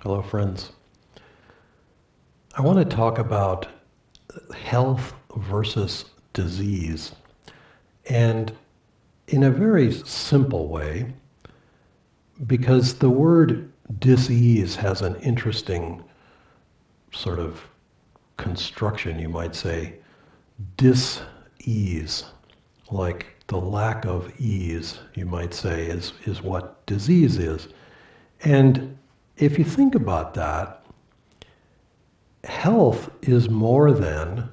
Hello, friends. I want to talk about health versus disease. And in a very simple way, because the word disease has an interesting sort of construction, you might say, dis-ease, like the lack of ease, you might say, is what disease is. And if you think about that, health is more than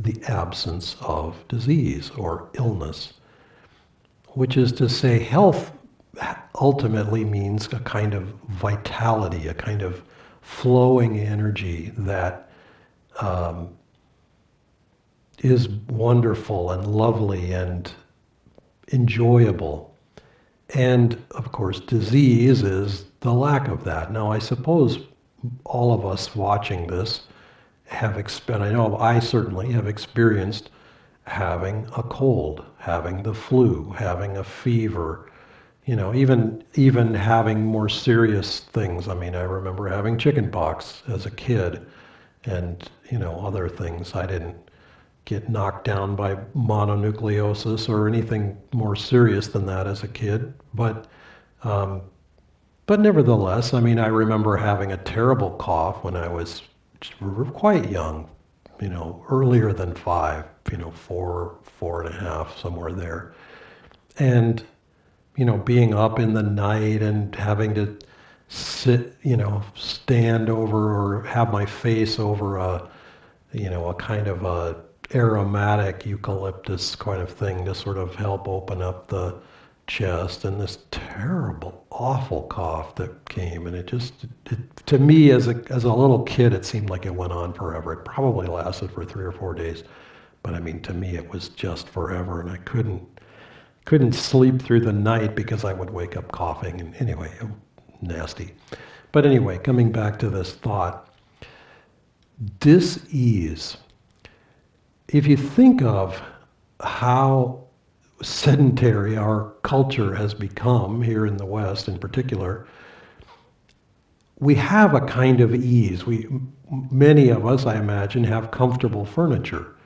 the absence of disease or illness, which is to say, health ultimately means a kind of vitality, a kind of flowing energy that um, is wonderful and lovely and enjoyable. And of course, disease is the lack of that. Now, I suppose all of us watching this have experienced, I know I certainly have experienced having a cold, having the flu, having a fever, even having more serious things. I mean, I remember having chicken pox as a kid and, other things. I didn't get knocked down by mononucleosis or anything more serious than that as a kid. Um, but nevertheless, I mean, I remember having a terrible cough when I was quite young, earlier than five, four and a half, somewhere there. And, being up in the night and having to sit, stand over or have my face over a kind of a aromatic eucalyptus kind of thing to sort of help open up the chest, and this terrible, awful cough that came, and to me as a little kid, it seemed like it went on forever. It probably lasted for 3 or 4 days, but I mean, to me, it was just forever, and I couldn't sleep through the night because I would wake up coughing, and anyway, nasty. But anyway, coming back to this thought, dis-ease. If you think of how sedentary our culture has become here in the West in particular, we have a kind of ease. Many of us, I imagine, have comfortable furniture.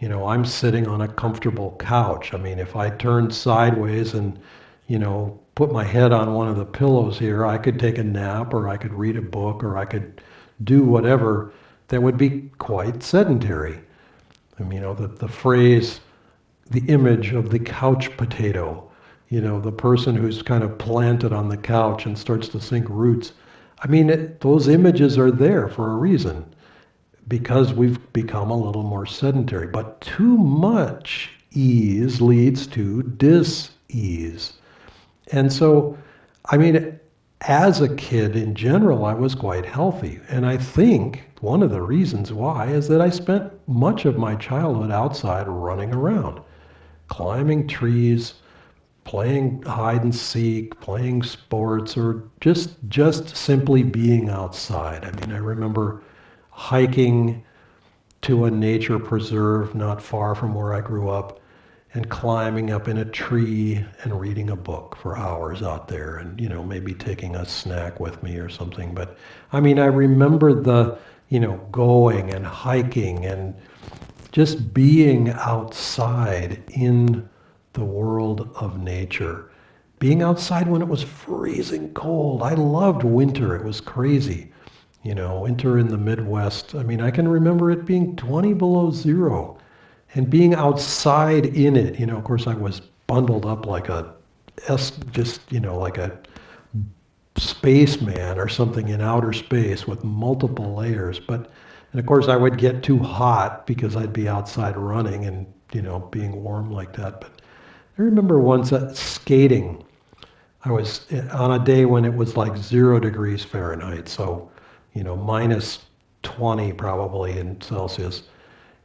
I'm sitting on a comfortable couch. I mean, if I turned sideways and, put my head on one of the pillows here, I could take a nap or I could read a book or I could do whatever that would be quite sedentary. I mean, the phrase, the image of the couch potato, the person who's kind of planted on the couch and starts to sink roots. I mean, those images are there for a reason, because we've become a little more sedentary. But too much ease leads to dis-ease. And so, I mean, as a kid in general, I was quite healthy. And I think one of the reasons why is that I spent much of my childhood outside running around, climbing trees, playing hide and seek, playing sports, or just simply being outside. I mean, I remember hiking to a nature preserve not far from where I grew up and climbing up in a tree and reading a book for hours out there, and maybe taking a snack with me or something. But I mean, I remember the going and hiking and just being outside in the world of nature. Being outside when it was freezing cold. I loved winter. It was crazy. Winter in the Midwest. I mean, I can remember it being 20 below zero and being outside in it. Of course, I was bundled up like like a spaceman or something in outer space with multiple layers. And of course, I would get too hot because I'd be outside running and, being warm like that. But I remember once skating. I was on a day when it was like 0 degrees Fahrenheit, so, minus 20 probably in Celsius,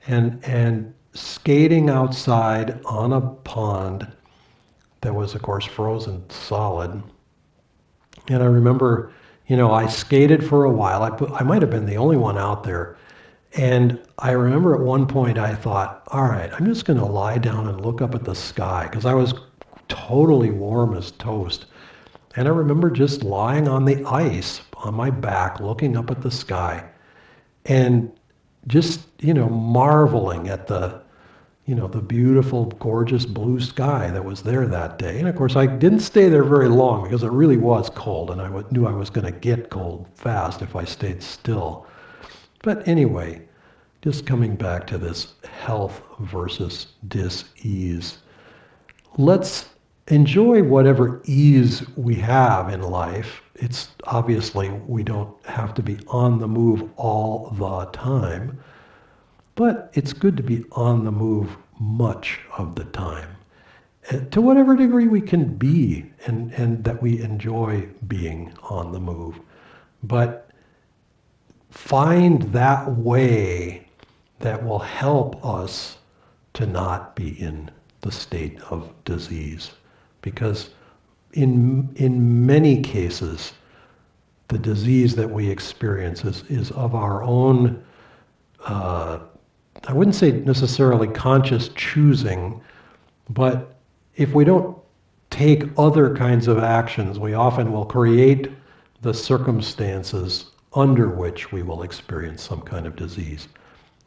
and skating outside on a pond that was, of course, frozen solid. And I remember, I skated for a while. I might have been the only one out there. And I remember at one point I thought, all right, I'm just going to lie down and look up at the sky, because I was totally warm as toast. And I remember just lying on the ice on my back, looking up at the sky, and just, marveling at the beautiful, gorgeous blue sky that was there that day. And of course, I didn't stay there very long because it really was cold, and I knew I was going to get cold fast if I stayed still. But anyway, just coming back to this health versus dis-ease. Let's enjoy whatever ease we have in life. It's obviously we don't have to be on the move all the time, but it's good to be on the move much of the time. To whatever degree we can be, and that we enjoy being on the move. But find that way that will help us to not be in the state of disease. Because in many cases, the disease that we experience is of our own, I wouldn't say necessarily conscious choosing, but if we don't take other kinds of actions, we often will create the circumstances under which we will experience some kind of disease.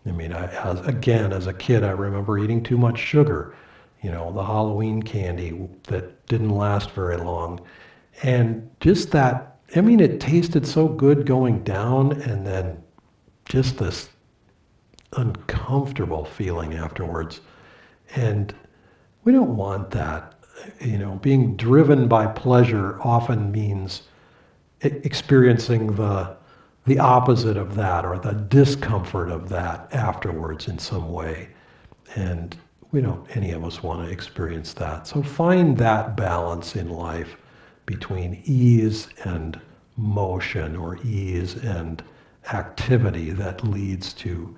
I mean, as a kid, I remember eating too much sugar, the Halloween candy that didn't last very long. And just that, it tasted so good going down, and then just this uncomfortable feeling afterwards. And we don't want that. Being driven by pleasure often means experiencing the opposite of that, or the discomfort of that afterwards in some way. And we don't, any of us want to experience that. So find that balance in life between ease and motion, or ease and activity that leads to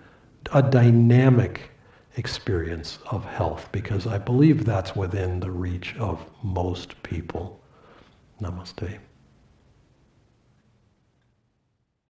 a dynamic experience of health, because I believe that's within the reach of most people. Namaste.